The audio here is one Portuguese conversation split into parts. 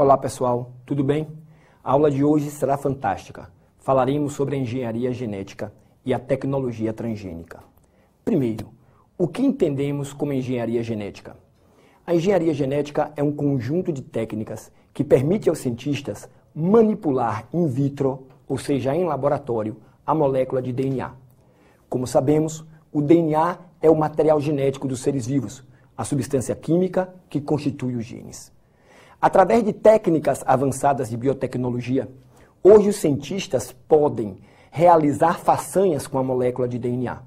Olá pessoal, tudo bem? A aula de hoje será fantástica. Falaremos sobre a engenharia genética e a tecnologia transgênica. Primeiro, o que entendemos como engenharia genética? A engenharia genética é um conjunto de técnicas que permite aos cientistas manipular in vitro, ou seja, em laboratório, a molécula de DNA. Como sabemos, o DNA é o material genético dos seres vivos, a substância química que constitui os genes. Através de técnicas avançadas de biotecnologia, hoje os cientistas podem realizar façanhas com a molécula de DNA.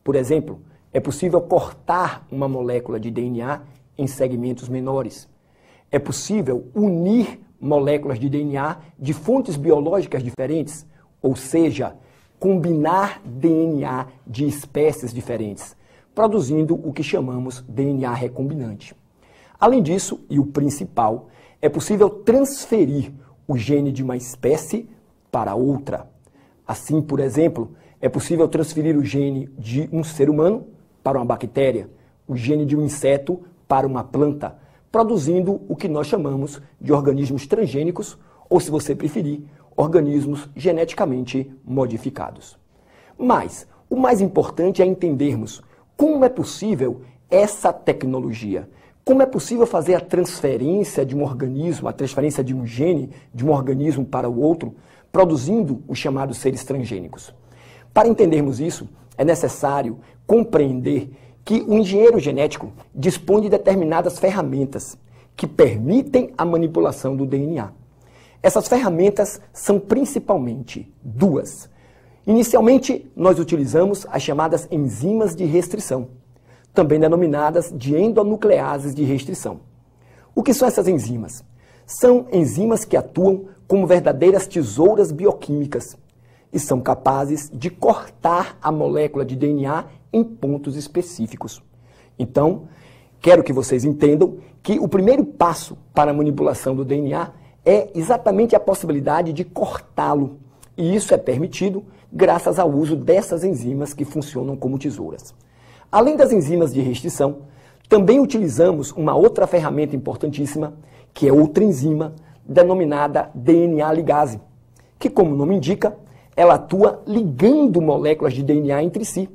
Por exemplo, é possível cortar uma molécula de DNA em segmentos menores. É possível unir moléculas de DNA de fontes biológicas diferentes, ou seja, combinar DNA de espécies diferentes, produzindo o que chamamos DNA recombinante. Além disso, e o principal, é possível transferir o gene de uma espécie para outra. Assim, por exemplo, é possível transferir o gene de um ser humano para uma bactéria, o gene de um inseto para uma planta, produzindo o que nós chamamos de organismos transgênicos, ou, se você preferir, organismos geneticamente modificados. Mas o mais importante é entendermos como é possível essa tecnologia. Como é possível fazer a transferência de um organismo, a transferência de um gene de um organismo para o outro, produzindo os chamados seres transgênicos? Para entendermos isso, é necessário compreender que o engenheiro genético dispõe de determinadas ferramentas que permitem a manipulação do DNA. Essas ferramentas são principalmente duas. Inicialmente, nós utilizamos as chamadas enzimas de restrição, também denominadas de endonucleases de restrição. O que são essas enzimas? São enzimas que atuam como verdadeiras tesouras bioquímicas e são capazes de cortar a molécula de DNA em pontos específicos. Então, quero que vocês entendam que o primeiro passo para a manipulação do DNA é exatamente a possibilidade de cortá-lo. E isso é permitido graças ao uso dessas enzimas que funcionam como tesouras. Além das enzimas de restrição, também utilizamos uma outra ferramenta importantíssima, que é outra enzima, denominada DNA ligase, que, como o nome indica, ela atua ligando moléculas de DNA entre si,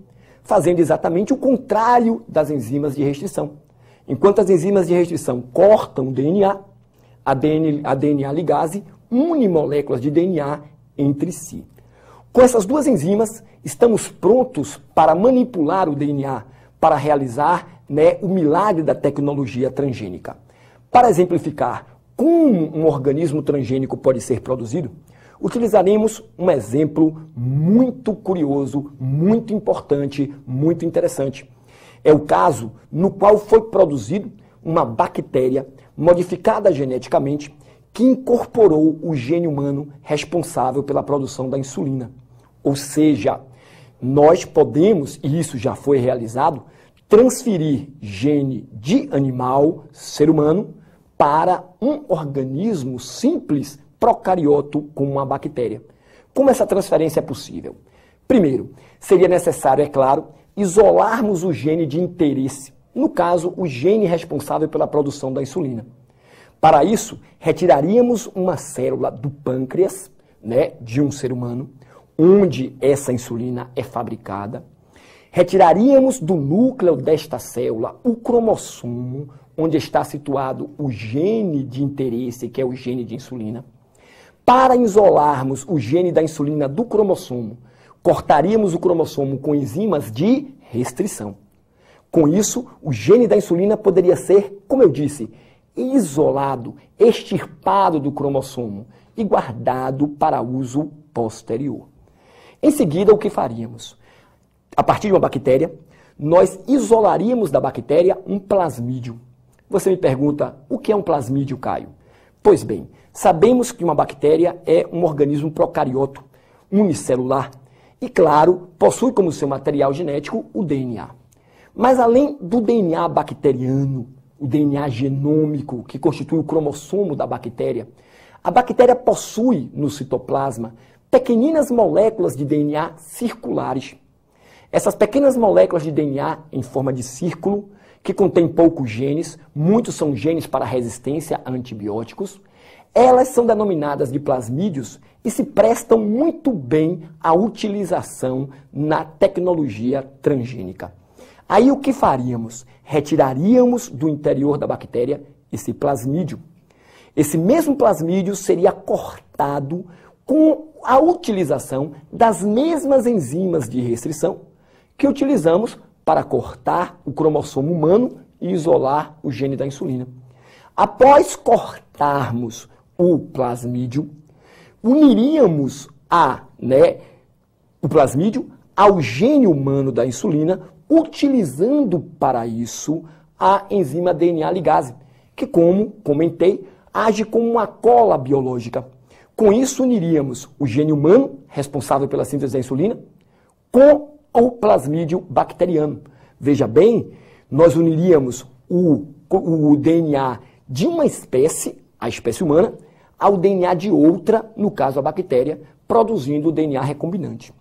fazendo exatamente o contrário das enzimas de restrição. Enquanto as enzimas de restrição cortam o DNA, a DNA ligase une moléculas de DNA entre si. Com essas duas enzimas, estamos prontos para manipular o DNA, para realizar o milagre da tecnologia transgênica. Para exemplificar como um organismo transgênico pode ser produzido, utilizaremos um exemplo muito curioso, muito importante, muito interessante. É o caso no qual foi produzido uma bactéria modificada geneticamente que incorporou o gene humano responsável pela produção da insulina. Ou seja, nós podemos, e isso já foi realizado, transferir gene de animal, ser humano, para um organismo simples, procarioto, como uma bactéria. Como essa transferência é possível? Primeiro, seria necessário, é claro, isolarmos o gene de interesse, no caso, o gene responsável pela produção da insulina. Para isso, retiraríamos uma célula do pâncreas, de um ser humano, onde essa insulina é fabricada. Retiraríamos do núcleo desta célula o cromossomo, onde está situado o gene de interesse, que é o gene de insulina. Para isolarmos o gene da insulina do cromossomo, cortaríamos o cromossomo com enzimas de restrição. Com isso, o gene da insulina poderia ser, como eu disse, isolado, extirpado do cromossomo e guardado para uso posterior. Em seguida, o que faríamos? A partir de uma bactéria, nós isolaríamos da bactéria um plasmídio. Você me pergunta, o que é um plasmídio, Caio? Pois bem, sabemos que uma bactéria é um organismo procarioto, unicelular, e, claro, possui como seu material genético o DNA. Mas além do DNA bacteriano, o DNA genômico, que constitui o cromossomo da bactéria, a bactéria possui no citoplasma pequeninas moléculas de DNA circulares. Essas pequenas moléculas de DNA em forma de círculo, que contêm poucos genes, muitos são genes para resistência a antibióticos, Elas são denominadas de plasmídios e se prestam muito bem à utilização na tecnologia transgênica. Aí o que faríamos? Retiraríamos do interior da bactéria esse plasmídio. Esse mesmo plasmídio seria cortado com a utilização das mesmas enzimas de restrição que utilizamos para cortar o cromossomo humano e isolar o gene da insulina. Após cortarmos o plasmídio, uniríamos o plasmídio ao gene humano da insulina, utilizando para isso a enzima DNA ligase, que, como comentei, age como uma cola biológica. Com isso, uniríamos o gene humano, responsável pela síntese da insulina, com o plasmídio bacteriano. Veja bem, nós uniríamos o DNA de uma espécie, a espécie humana, ao DNA de outra, no caso a bactéria, produzindo o DNA recombinante.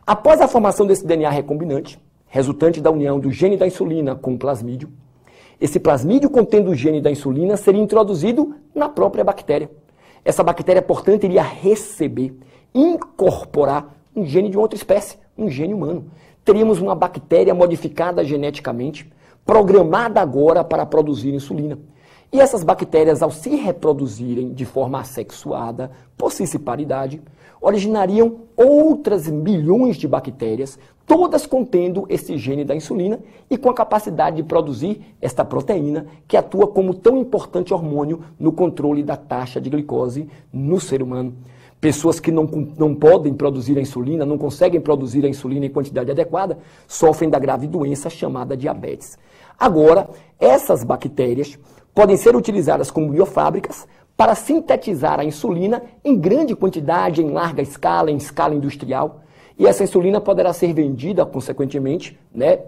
Após a formação desse DNA recombinante, resultante da união do gene da insulina com o plasmídio, esse plasmídio contendo o gene da insulina seria introduzido na própria bactéria. Essa bactéria, portanto, iria receber, incorporar um gene de outra espécie, um gene humano. Teríamos uma bactéria modificada geneticamente, programada agora para produzir insulina. E essas bactérias, ao se reproduzirem de forma assexuada, por cisparidade, originariam outras milhões de bactérias, todas contendo esse gene da insulina e com a capacidade de produzir esta proteína que atua como tão importante hormônio no controle da taxa de glicose no ser humano. Pessoas que não podem produzir a insulina, não conseguem produzir a insulina em quantidade adequada, sofrem da grave doença chamada diabetes. Agora, essas bactérias podem ser utilizadas como biofábricas para sintetizar a insulina em grande quantidade, em larga escala, em escala industrial. E essa insulina poderá ser vendida, consequentemente,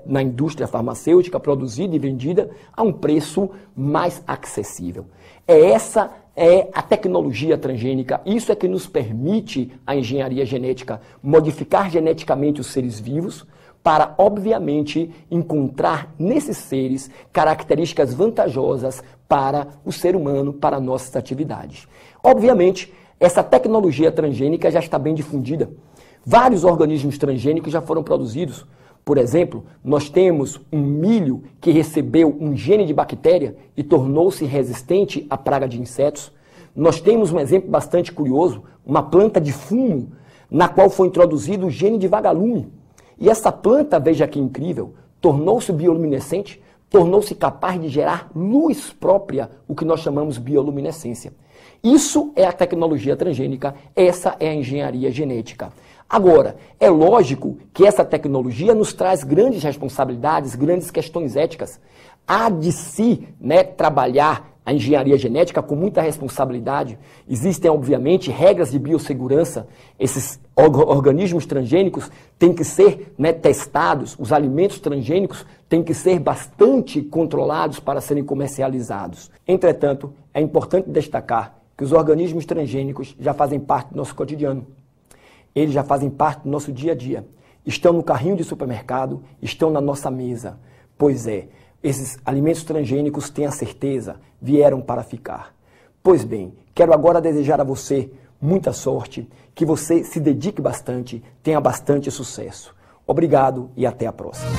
na indústria farmacêutica, produzida e vendida a um preço mais acessível. Essa é a tecnologia transgênica. Isso é que nos permite a engenharia genética, modificar geneticamente os seres vivos para, obviamente, encontrar nesses seres características vantajosas para o ser humano, para nossas atividades. Obviamente, essa tecnologia transgênica já está bem difundida. Vários organismos transgênicos já foram produzidos. Por exemplo, nós temos um milho que recebeu um gene de bactéria e tornou-se resistente à praga de insetos. Nós temos um exemplo bastante curioso, uma planta de fumo, na qual foi introduzido o gene de vagalume. E essa planta, veja que incrível, tornou-se bioluminescente, tornou-se capaz de gerar luz própria, o que nós chamamos bioluminescência. Isso é a tecnologia transgênica, essa é a engenharia genética. Agora, é lógico que essa tecnologia nos traz grandes responsabilidades, grandes questões éticas. Há de se trabalhar a engenharia genética com muita responsabilidade. Existem, obviamente, regras de biossegurança. Esses organismos transgênicos têm que ser testados, os alimentos transgênicos têm que ser bastante controlados para serem comercializados. Entretanto, é importante destacar que os organismos transgênicos já fazem parte do nosso cotidiano. Eles já fazem parte do nosso dia a dia. Estão no carrinho de supermercado, estão na nossa mesa. Pois é, esses alimentos transgênicos, tenha certeza, vieram para ficar. Pois bem, quero agora desejar a você muita sorte, que você se dedique bastante, tenha bastante sucesso. Obrigado e até a próxima.